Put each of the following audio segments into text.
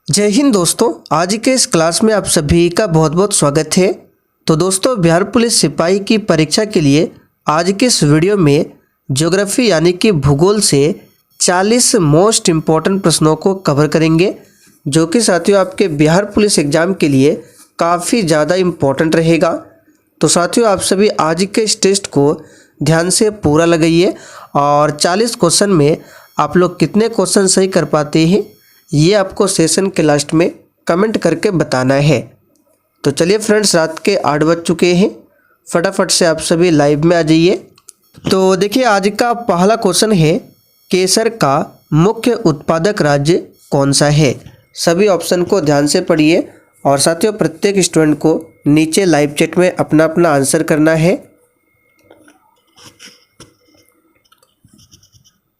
जय हिंद दोस्तों। आज के इस क्लास में आप सभी का बहुत बहुत स्वागत है। तो दोस्तों, बिहार पुलिस सिपाही की परीक्षा के लिए आज के इस वीडियो में ज्योग्राफी यानी कि भूगोल से 40 मोस्ट इम्पॉर्टेंट प्रश्नों को कवर करेंगे, जो कि साथियों आपके बिहार पुलिस एग्ज़ाम के लिए काफ़ी ज़्यादा इम्पॉर्टेंट रहेगा। तो साथियों, आप सभी आज के इस टेस्ट को ध्यान से पूरा लगाइए और 40 क्वेश्चन में आप लोग कितने क्वेश्चन सही कर पाते हैं ये आपको सेशन के लास्ट में कमेंट करके बताना है। तो चलिए फ्रेंड्स, रात के 8 बज चुके हैं, फटाफट से आप सभी लाइव में आ जाइए। तो देखिए, आज का पहला क्वेश्चन है, केसर का मुख्य उत्पादक राज्य कौन सा है। सभी ऑप्शन को ध्यान से पढ़िए और साथियों प्रत्येक स्टूडेंट को नीचे लाइव चैट में अपना अपना आंसर करना है।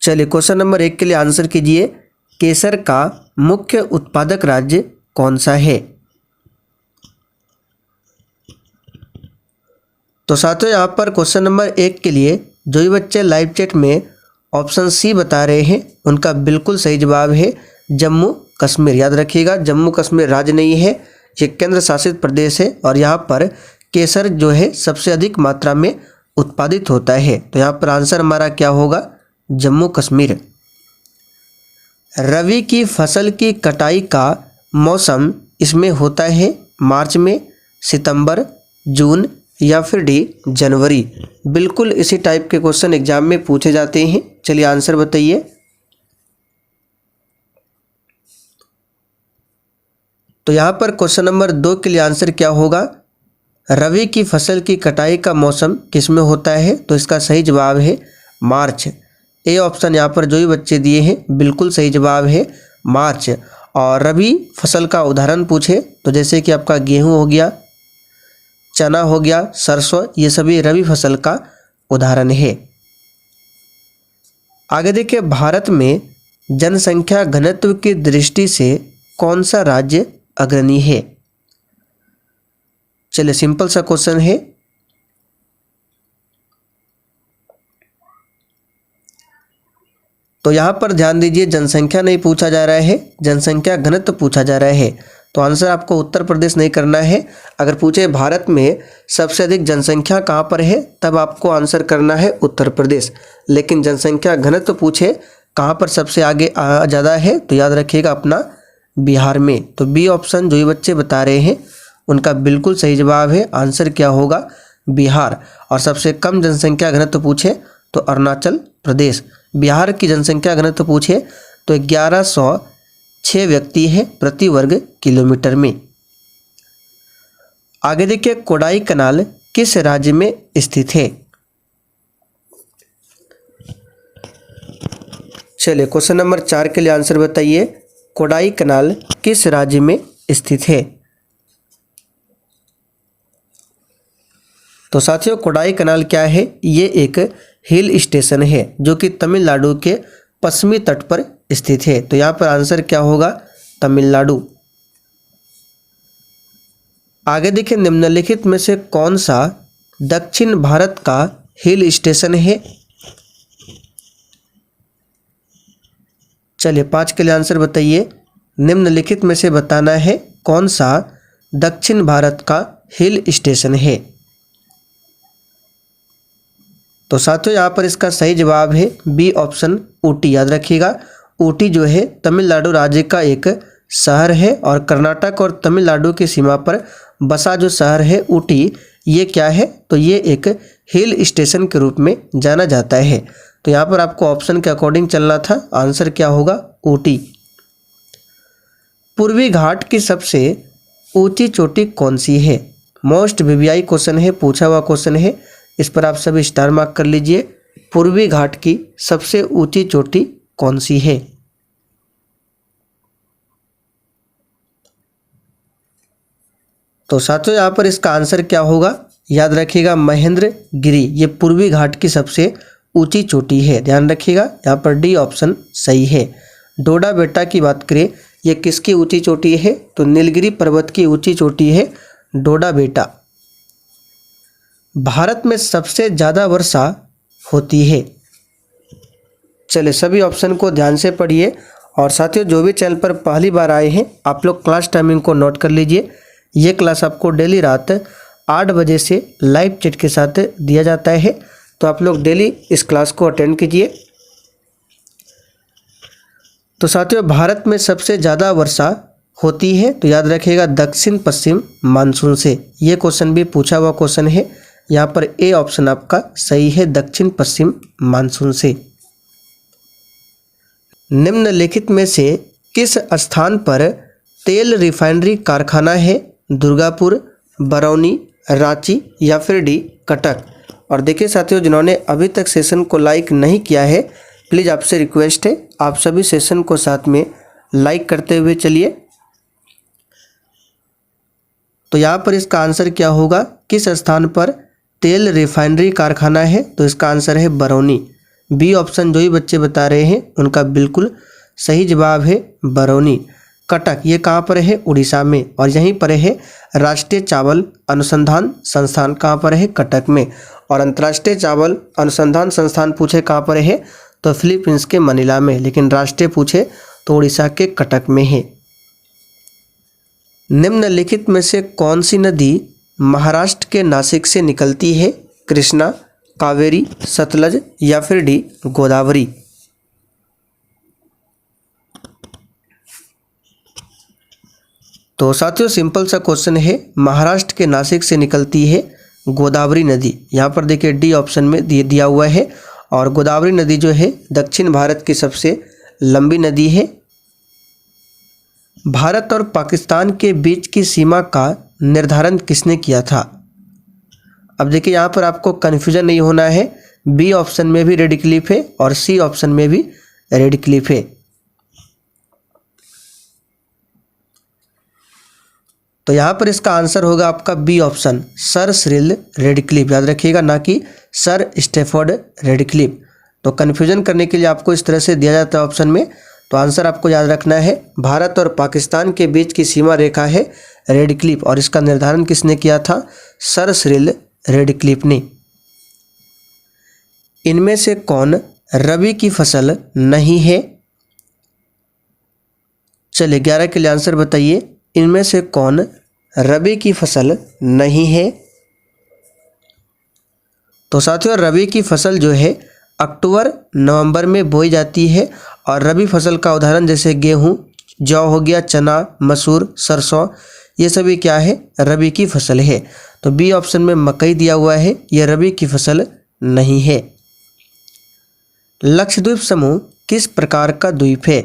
चलिए, क्वेश्चन नंबर 1 के लिए आंसर कीजिए, केसर का मुख्य उत्पादक राज्य कौन सा है। तो साथियों, यहाँ पर क्वेश्चन नंबर 1 के लिए जो भी बच्चे लाइव चैट में ऑप्शन सी बता रहे हैं उनका बिल्कुल सही जवाब है जम्मू कश्मीर। याद रखिएगा, जम्मू कश्मीर राज्य नहीं है, ये केंद्र शासित प्रदेश है और यहाँ पर केसर जो है सबसे अधिक मात्रा में उत्पादित होता है। तो यहाँ पर आंसर हमारा क्या होगा, जम्मू कश्मीर। रबी की फसल की कटाई का मौसम इसमें होता है मार्च में, सितंबर, जून या फिर डी जनवरी। बिल्कुल इसी टाइप के क्वेश्चन एग्जाम में पूछे जाते हैं। चलिए आंसर बताइए। तो यहाँ पर क्वेश्चन नंबर 2 के लिए आंसर क्या होगा, रबी की फसल की कटाई का मौसम किस में होता है। तो इसका सही जवाब है मार्च। ए ऑप्शन यहाँ पर जो भी बच्चे दिए हैं बिल्कुल सही जवाब है मार्च। और रबी फसल का उदाहरण पूछे तो जैसे कि आपका गेहूं हो गया, चना हो गया, सरसों, ये सभी रबी फसल का उदाहरण है। आगे देखिए, भारत में जनसंख्या घनत्व की दृष्टि से कौन सा राज्य अग्रणी है। चलिए, सिंपल सा क्वेश्चन है। तो यहाँ पर ध्यान दीजिए, जनसंख्या नहीं पूछा जा रहा है, जनसंख्या घनत्व पूछा जा रहा है। तो आंसर आपको उत्तर प्रदेश नहीं करना है। अगर पूछे भारत में सबसे अधिक जनसंख्या कहाँ पर है, तब आपको आंसर करना है उत्तर प्रदेश। लेकिन जनसंख्या घनत्व पूछे कहाँ पर सबसे आगे ज़्यादा है, तो याद रखिएगा अपना बिहार में। तो बी ऑप्शन जो ये बच्चे बता रहे हैं उनका बिल्कुल सही जवाब है। आंसर क्या होगा, बिहार। और सबसे कम जनसंख्या घनत्व पूछे तो अरुणाचल प्रदेश। बिहार की जनसंख्या घनत्व पूछे तो 1106 व्यक्ति है प्रति वर्ग किलोमीटर में। आगे देखिए, कोडाई कनाल किस राज्य में स्थित है। चलिए, क्वेश्चन नंबर 4 के लिए आंसर बताइए, कोडाई कनाल किस राज्य में स्थित है। तो साथियों, कोडाई कनाल क्या है, ये एक हिल स्टेशन है जो कि तमिलनाडु के पश्चिमी तट पर स्थित है। तो यहाँ पर आंसर क्या होगा, तमिलनाडु। आगे देखिए, निम्नलिखित में से कौन सा दक्षिण भारत का हिल स्टेशन है। चलिए, 5 के लिए आंसर बताइए, निम्नलिखित में से बताना है कौन सा दक्षिण भारत का हिल स्टेशन है। तो साथियों, यहाँ पर इसका सही जवाब है बी ऑप्शन, ऊटी। याद रखिएगा, ऊटी जो है तमिलनाडु राज्य का एक शहर है और कर्नाटक और तमिलनाडु की सीमा पर बसा जो शहर है ऊटी, ये क्या है, तो ये एक हिल स्टेशन के रूप में जाना जाता है। तो यहाँ पर आपको ऑप्शन के अकॉर्डिंग चलना था। आंसर क्या होगा, ऊटी। पूर्वी घाट की सबसे ऊंची चोटी कौन सी है। मोस्ट वीवीआई क्वेश्चन है, पूछा हुआ क्वेश्चन है, इस पर आप सभी स्टार मार्क कर लीजिए। पूर्वी घाट की सबसे ऊंची चोटी कौन सी है। तो साथियों, यहाँ पर इसका आंसर क्या होगा, याद रखिएगा महेंद्रगिरी, ये पूर्वी घाट की सबसे ऊंची चोटी है। ध्यान रखिएगा, यहाँ पर डी ऑप्शन सही है। डोडा बेटा की बात करें, ये किसकी ऊंची चोटी है, तो नीलगिरी पर्वत की ऊंची चोटी है डोडा बेटा। भारत में सबसे ज़्यादा वर्षा होती है। चलिए, सभी ऑप्शन को ध्यान से पढ़िए और साथियों जो भी चैनल पर पहली बार आए हैं आप लोग क्लास टाइमिंग को नोट कर लीजिए। ये क्लास आपको डेली रात 8 बजे से लाइव चैट के साथ दिया जाता है, तो आप लोग डेली इस क्लास को अटेंड कीजिए। तो साथियों भारत में सबसे ज़्यादा वर्षा होती है, तो याद रखिएगा दक्षिण पश्चिम मानसून से। ये क्वेश्चन भी पूछा हुआ क्वेश्चन है, यहाँ पर ए ऑप्शन आपका सही है, दक्षिण पश्चिम मानसून से। निम्नलिखित में से किस स्थान पर तेल रिफाइनरी कारखाना है? दुर्गापुर, बरौनी, रांची या फिर डी कटक। और देखिए साथियों जिन्होंने अभी तक सेशन को लाइक नहीं किया है, प्लीज़ आपसे रिक्वेस्ट है आप सभी सेशन को साथ में लाइक करते हुए चलिए। तो यहाँ पर इसका आंसर क्या होगा, किस स्थान पर तेल रिफाइनरी कारखाना है? तो इसका आंसर है बरौनी। बी ऑप्शन जो ही बच्चे बता रहे हैं उनका बिल्कुल सही जवाब है बरौनी। कटक ये कहाँ पर है? उड़ीसा में। और यहीं पर है राष्ट्रीय चावल अनुसंधान संस्थान, कहाँ पर है? कटक में। और अंतर्राष्ट्रीय चावल अनुसंधान संस्थान पूछे कहाँ पर है, तो फिलीपींस के मनीला में। लेकिन राष्ट्रीय पूछे तो उड़ीसा के कटक में है। निम्नलिखित में से कौन सी नदी महाराष्ट्र के नासिक से निकलती है? कृष्णा, कावेरी, सतलज या फिर डी गोदावरी। तो साथियों सिंपल सा क्वेश्चन है, महाराष्ट्र के नासिक से निकलती है गोदावरी नदी। यहाँ पर देखिए डी ऑप्शन में दिया हुआ है। और गोदावरी नदी जो है दक्षिण भारत की सबसे लंबी नदी है। भारत और पाकिस्तान के बीच की सीमा का निर्धारण किसने किया था? अब देखिए यहाँ पर आपको कन्फ्यूजन नहीं होना है, बी ऑप्शन में भी रेड क्लिफ है और सी ऑप्शन में भी रेड क्लिफ है। तो यहाँ पर इसका आंसर होगा आपका B option, sir Cyril Radcliffe. याद रखिएगा, ना कि सर स्टेफर्ड रेडक्लिफ। तो कन्फ्यूजन करने के लिए आपको इस तरह से दिया जाता है ऑप्शन में। तो आंसर आपको याद रखना है, भारत और पाकिस्तान के बीच की सीमा रेखा है रेडक्लिफ और इसका निर्धारण किसने किया था? सर सिरिल रेडक्लिफ ने। इनमें से कौन रबी की फसल नहीं है? चलिए 11 के लिए आंसर बताइए, इनमें से कौन रबी की फसल नहीं है? तो साथियों रबी की फसल जो है अक्टूबर नवंबर में बोई जाती है। और रबी फसल का उदाहरण जैसे गेहूं, जौ हो गया, चना, मसूर, सरसों, ये सभी क्या है? रबी की फसल है। तो बी ऑप्शन में मकई दिया हुआ है, यह रबी की फसल नहीं है। लक्षद्वीप समूह किस प्रकार का द्वीप है?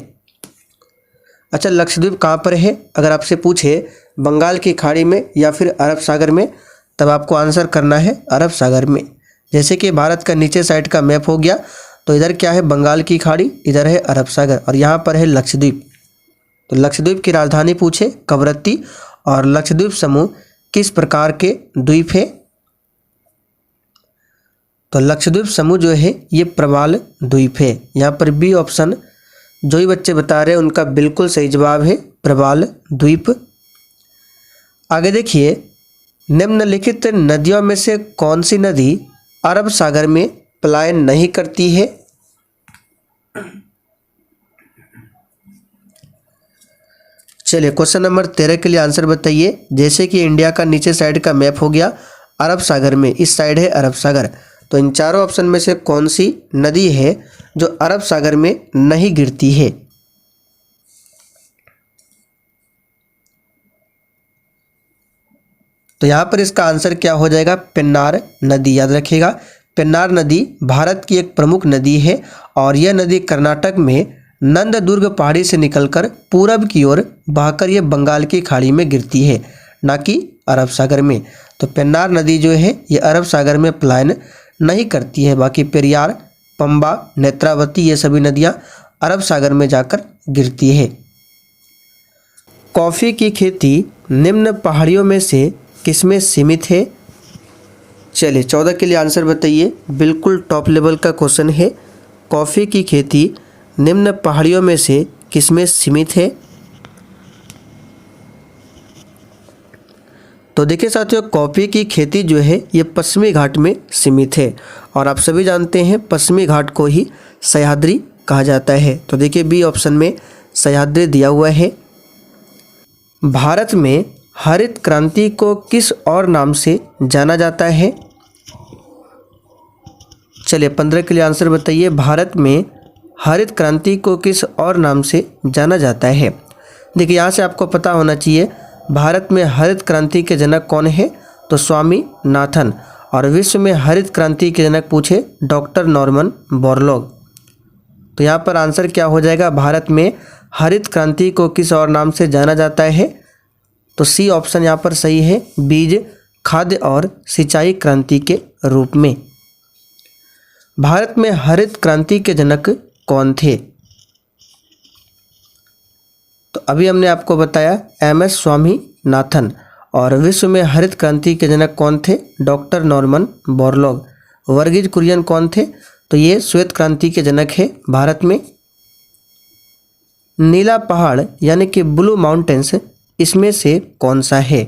अच्छा लक्षद्वीप कहाँ पर है? अगर आपसे पूछे बंगाल की खाड़ी में या फिर अरब सागर में, तब आपको आंसर करना है अरब सागर में। जैसे कि भारत का नीचे साइड का मैप हो गया, तो इधर क्या है? बंगाल की खाड़ी, इधर है अरब सागर और यहाँ पर है लक्षद्वीप। तो लक्षद्वीप की राजधानी पूछे कवरत्ती। और लक्षद्वीप समूह किस प्रकार के द्वीप है? तो लक्षद्वीप समूह जो है ये प्रवाल द्वीप है। यहाँ पर बी ऑप्शन जो ही बच्चे बता रहे हैं उनका बिल्कुल सही जवाब है प्रवाल द्वीप। आगे देखिए, निम्नलिखित नदियों में से कौन सी नदी अरब सागर में पलायन नहीं करती है? चलिए क्वेश्चन नंबर 13 के लिए आंसर बताइए। जैसे कि इंडिया का नीचे साइड का मैप हो गया, अरब सागर में इस साइड है अरब सागर। तो इन चारों ऑप्शन में से कौन सी नदी है जो अरब सागर में नहीं गिरती है? तो यहाँ पर इसका आंसर क्या हो जाएगा? पेन्नार नदी। याद रखिएगा, पेन्नार नदी भारत की एक प्रमुख नदी है और यह नदी कर्नाटक में नंददुर्ग पहाड़ी से निकलकर पूरब की ओर बहकर यह बंगाल की खाड़ी में गिरती है, ना कि अरब सागर में। तो पेन्नार नदी जो है ये अरब सागर में पलायन नहीं करती है। बाकी पेरियार, पंबा, नेत्रावती ये सभी नदियाँ अरब सागर में जाकर गिरती है। कॉफ़ी की खेती निम्न पहाड़ियों में से किसमें सीमित है? चलिए 14 के लिए आंसर बताइए। बिल्कुल टॉप लेवल का क्वेश्चन है, कॉफ़ी की खेती निम्न पहाड़ियों में से किसमें सीमित है? तो देखिए साथियों, कॉफ़ी की खेती जो है ये पश्चिमी घाट में सीमित है और आप सभी जानते हैं पश्चिमी घाट को ही सह्याद्री कहा जाता है। तो देखिए बी ऑप्शन में सह्याद्री दिया हुआ है। भारत में हरित क्रांति को किस और नाम से जाना जाता है? चलिए 15 के लिए आंसर बताइए। भारत में हरित क्रांति को किस और नाम से जाना जाता है? देखिए यहाँ से आपको पता होना चाहिए भारत में हरित क्रांति के जनक कौन है, तो स्वामीनाथन। और विश्व में हरित क्रांति के जनक पूछे डॉक्टर नॉर्मन बोरलॉग। तो यहाँ पर आंसर क्या हो जाएगा? भारत में हरित क्रांति को किस और नाम से जाना जाता है? तो सी ऑप्शन यहाँ पर सही है, बीज, खाद्य और सिंचाई क्रांति के रूप में। भारत में हरित क्रांति के जनक कौन थे? तो अभी हमने आपको बताया एमएस स्वामीनाथन। और विश्व में हरित क्रांति के जनक कौन थे? Doctor Norman Borlaug. Verghese Kurien कौन थे? तो ये श्वेत क्रांति के जनक है भारत में। नीला पहाड़ यानी कि ब्लू माउंटेन्स इसमें से कौन सा है?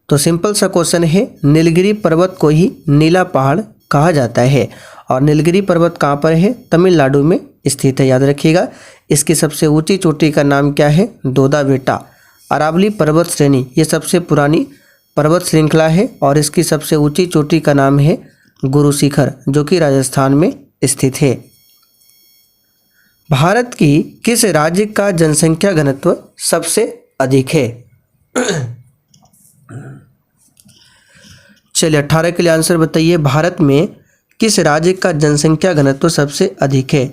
तो सिंपल सा क्वेश्चन है, नीलगिरी पर्वत को ही नीला पहाड़ कहा जाता है। और नीलगिरी पर्वत कहाँ पर है? तमिलनाडु में स्थित है, याद रखिएगा। इसकी सबसे ऊंची चोटी का नाम क्या है? दोदा बेटा। अरावली पर्वत श्रेणी ये सबसे पुरानी पर्वत श्रृंखला है और इसकी सबसे ऊंची चोटी का नाम है गुरु शिखर, जो कि राजस्थान में स्थित है। भारत की किस राज्य का जनसंख्या घनत्व सबसे अधिक है? चलिए 18 के लिए आंसर बताइए। भारत में किस राज्य का जनसंख्या घनत्व सबसे अधिक है?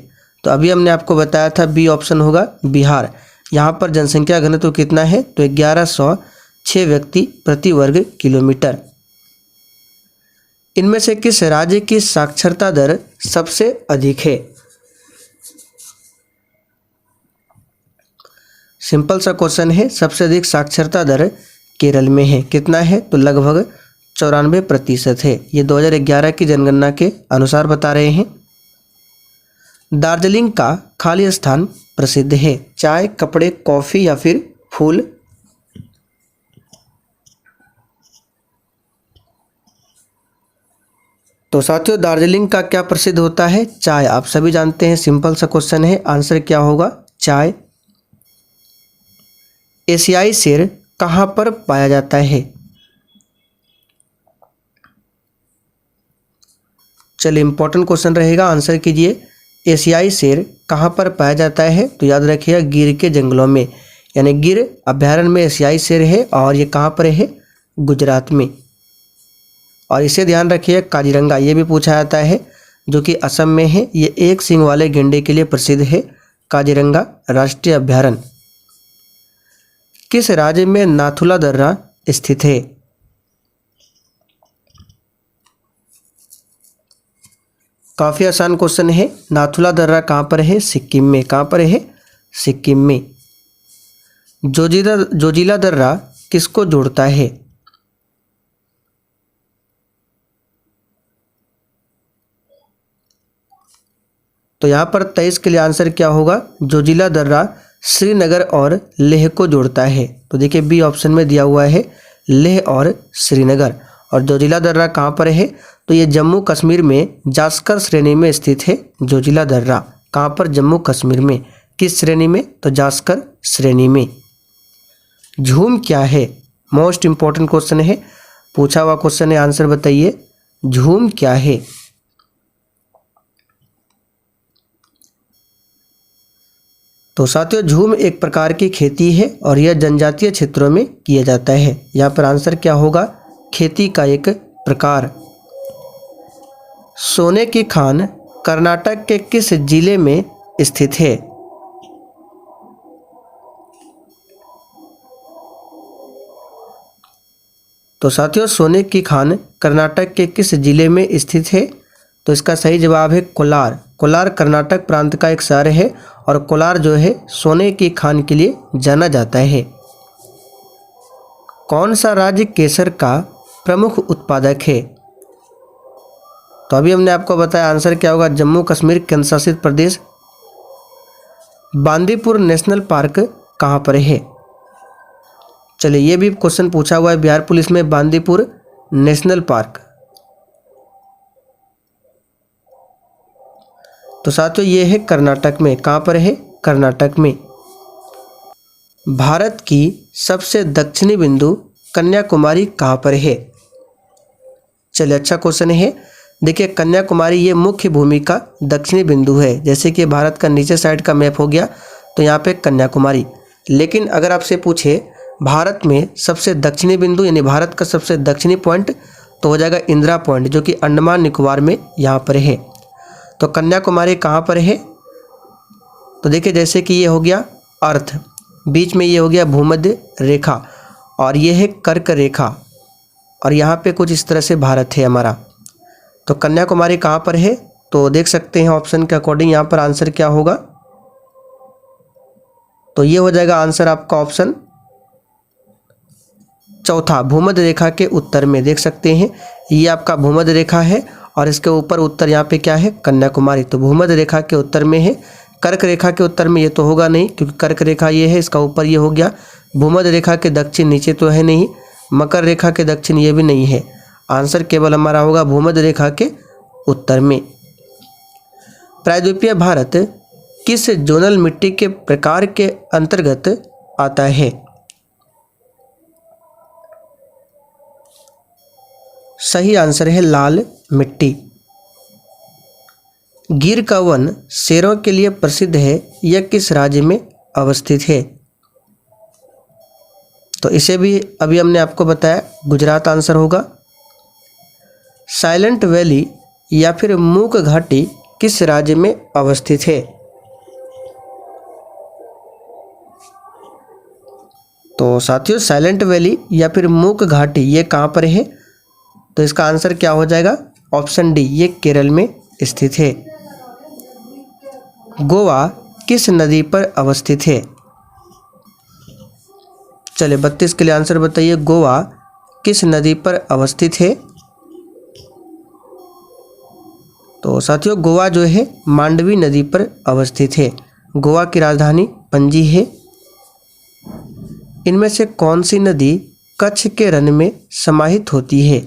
तो अभी हमने आपको बताया था बी ऑप्शन होगा, बिहार। यहाँ पर जनसंख्या घनत्व कितना है? तो 1106 व्यक्ति प्रति वर्ग किलोमीटर। इनमें से किस राज्य की साक्षरता दर सबसे अधिक है? सिंपल सा क्वेश्चन है। सबसे अधिक साक्षरता दर केरल में है। कितना है? तो लगभग 94% है। ये 2011 की जनगणना के अनुसार बता रहे हैं। दार्जिलिंग का खाली स्थान प्रसिद्ध है। चाय, कपड़े, कॉफी या फिर फूल? तो साथियों दार्जिलिंग का क्या प्रसिद्ध होता है? चाय। आप सभी जानते हैं, सिंपल सा क्वेश्चन है। आंसर क्या होगा? चाय। एशियाई शेर कहाँ पर पाया जाता है? चलिए इंपॉर्टेंट क्वेश्चन रहेगा, आंसर कीजिए। एशियाई शेर कहाँ पर पाया जाता है? तो याद रखिएगा गिर के जंगलों में, यानी गिर अभ्यारण्य में एशियाई शेर है और ये कहाँ पर है? गुजरात में। और इसे ध्यान रखिए काजीरंगा ये भी पूछा जाता है, जो कि असम में है। ये एक सींग वाले गेंडे के लिए प्रसिद्ध है, काजीरंगा राष्ट्रीय अभ्यारण्य। किस राज्य में नाथुला दर्रा स्थित है? काफ़ी आसान क्वेश्चन है। नाथुला दर्रा कहाँ पर है? सिक्किम में। कहाँ पर है? सिक्किम में। जोजिला दर्रा किसको जोड़ता है? तो यहाँ पर 23 के लिए आंसर क्या होगा? जोजिला दर्रा श्रीनगर और लेह को जोड़ता है। तो देखिए बी ऑप्शन में दिया हुआ है लेह और श्रीनगर। और जोजिला दर्रा कहाँ पर है? तो ये जम्मू कश्मीर में जास्कर श्रेणी में स्थित है। जोजिला दर्रा कहाँ पर? जम्मू कश्मीर में। किस श्रेणी में? तो जास्कर श्रेणी में। झूम क्या है? मोस्ट इंपॉर्टेंट क्वेश्चन है, पूछा हुआ क्वेश्चन है। आंसर बताइए, झूम क्या है? तो साथियों झूम एक प्रकार की खेती है और यह जनजातीय क्षेत्रों में किया जाता है। यहाँ पर आंसर क्या होगा? खेती का एक प्रकार। सोने की खान कर्नाटक के किस जिले में स्थित है? तो साथियों सोने की खान कर्नाटक के किस जिले में स्थित है? तो इसका सही जवाब है कोलार। कोलार कर्नाटक प्रांत का एक शहर है और कोलार जो है सोने की खान के लिए जाना जाता है। कौन सा राज्य केसर का प्रमुख उत्पादक है? तो अभी हमने आपको बताया आंसर क्या होगा? जम्मू कश्मीर केंद्र शासित प्रदेश। बांदीपुर नेशनल पार्क कहाँ पर है? चलिए ये भी क्वेश्चन पूछा हुआ है बिहार पुलिस में। बांदीपुर नेशनल पार्क तो साथियों ये है कर्नाटक में। कहाँ पर है? कर्नाटक में। भारत की सबसे दक्षिणी बिंदु कन्याकुमारी कहाँ पर है? चलिए अच्छा क्वेश्चन है। देखिए कन्याकुमारी ये मुख्य भूमि का दक्षिणी बिंदु है। जैसे कि भारत का नीचे साइड का मैप हो गया तो यहाँ पे कन्याकुमारी। लेकिन अगर आपसे पूछे भारत में सबसे दक्षिणी बिंदु यानी भारत का सबसे दक्षिणी पॉइंट तो हो जाएगा इंदिरा पॉइंट, जो कि अंडमान निकोबार में यहाँ पर है। तो कन्याकुमारी कहाँ पर है? तो देखिए जैसे कि ये हो गया अर्थ, बीच में ये हो गया भूमध्य रेखा और ये है कर्क रेखा और यहाँ पे कुछ इस तरह से भारत है हमारा। तो कन्याकुमारी कहाँ पर है? तो देख सकते हैं ऑप्शन के अकॉर्डिंग यहाँ पर आंसर क्या होगा। तो ये हो जाएगा आंसर आपका ऑप्शन चौथा, भूमध्य रेखा के उत्तर में। देख सकते हैं ये आपका भूमध्य रेखा है और इसके ऊपर उत्तर यहाँ पे क्या है? कन्याकुमारी। तो भूमध्य रेखा के उत्तर में है। कर्क रेखा के उत्तर में ये तो होगा नहीं क्योंकि कर्क रेखा ये है, इसका ऊपर ये हो गया। भूमध्य रेखा के दक्षिण नीचे तो है नहीं, मकर रेखा के दक्षिण ये भी नहीं है। आंसर केवल हमारा होगा भूमध्य रेखा के उत्तर में। प्रायद्वीपीय भारत किस जोनल मिट्टी के प्रकार के अंतर्गत आता है? सही आंसर है लाल मिट्टी। गिर का वन शेरों के लिए प्रसिद्ध है, यह किस राज्य में अवस्थित है? तो इसे भी अभी हमने आपको बताया गुजरात आंसर होगा। साइलेंट वैली या फिर मूक घाटी किस राज्य में अवस्थित है? तो साथियों साइलेंट वैली या फिर मूक घाटी ये कहाँ पर है? तो इसका आंसर क्या हो जाएगा? ऑप्शन डी, ये केरल में स्थित है। गोवा किस नदी पर अवस्थित है? चलिए 32 के लिए आंसर बताइए, गोवा किस नदी पर अवस्थित है? तो साथियों गोवा जो है मांडवी नदी पर अवस्थित है। गोवा की राजधानी पणजी है। इनमें से कौन सी नदी कच्छ के रण में समाहित होती है?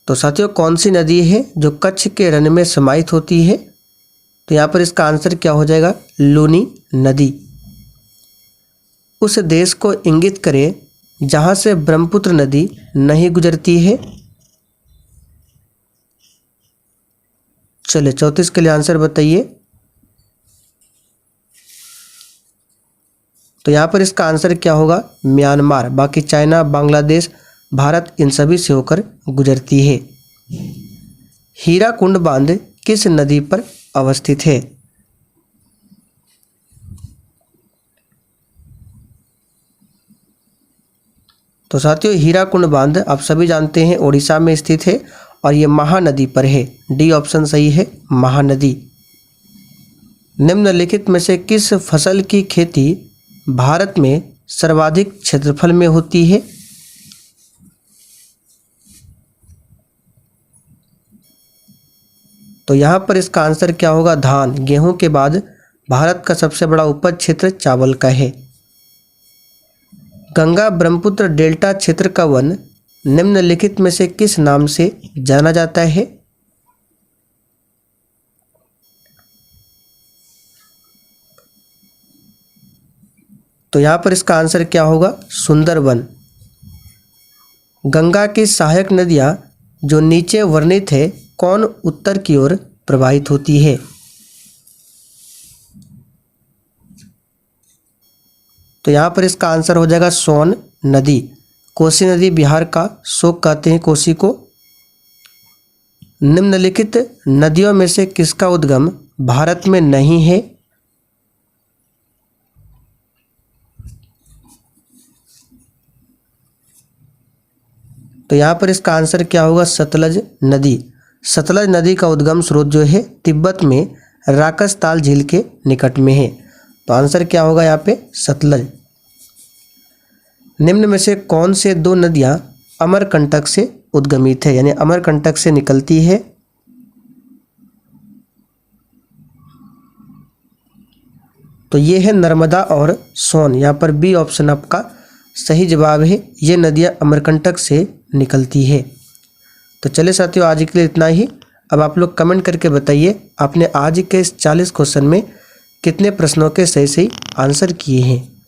तो साथियों कौन सी नदी है जो कच्छ के रण में समाहित होती है? तो यहाँ पर इसका आंसर क्या हो जाएगा? लूनी नदी। उस देश को इंगित करें जहाँ से ब्रह्मपुत्र नदी नहीं गुजरती है। चलिए 34 के लिए आंसर बताइए। तो यहाँ पर इसका आंसर क्या होगा? म्यांमार। बाकी चाइना, बांग्लादेश, भारत इन सभी से होकर गुजरती है। हीराकुंड बांध किस नदी पर अवस्थित है? तो साथियों हीराकुंड बांध आप सभी जानते हैं ओडिशा में स्थित है और ये महानदी पर है। डी ऑप्शन सही है, महानदी। निम्नलिखित में से किस फसल की खेती भारत में सर्वाधिक क्षेत्रफल में होती है? तो यहाँ पर इसका आंसर क्या होगा? धान। गेहूं के बाद भारत का सबसे बड़ा उपज क्षेत्र चावल का है। गंगा ब्रह्मपुत्र डेल्टा क्षेत्र का वन निम्नलिखित में से किस नाम से जाना जाता है? तो यहाँ पर इसका आंसर क्या होगा? सुंदरवन। गंगा की सहायक नदियाँ जो नीचे वर्णित है कौन उत्तर की ओर प्रवाहित होती है? तो यहाँ पर इसका आंसर हो जाएगा सोन नदी। कोसी नदी बिहार का शोक कहते हैं कोसी को। निम्नलिखित नदियों में से किसका उद्गम भारत में नहीं है? तो यहाँ पर इसका आंसर क्या होगा? सतलज नदी। सतलज नदी का उद्गम स्रोत जो है तिब्बत में राकसताल झील के निकट में है। तो आंसर क्या होगा यहाँ पे? सतलज। निम्न में से कौन से दो नदियाँ अमरकंटक से उद्गमित है यानी अमरकंटक से निकलती है? तो ये है नर्मदा और सोन। यहाँ पर बी ऑप्शन आपका सही जवाब है। ये नदियाँ अमरकंटक से निकलती है। तो चलिए साथियों, आज के लिए इतना ही। अब आप लोग कमेंट करके बताइए आपने आज के इस 40 क्वेश्चन में कितने प्रश्नों के सही सही आंसर किए हैं।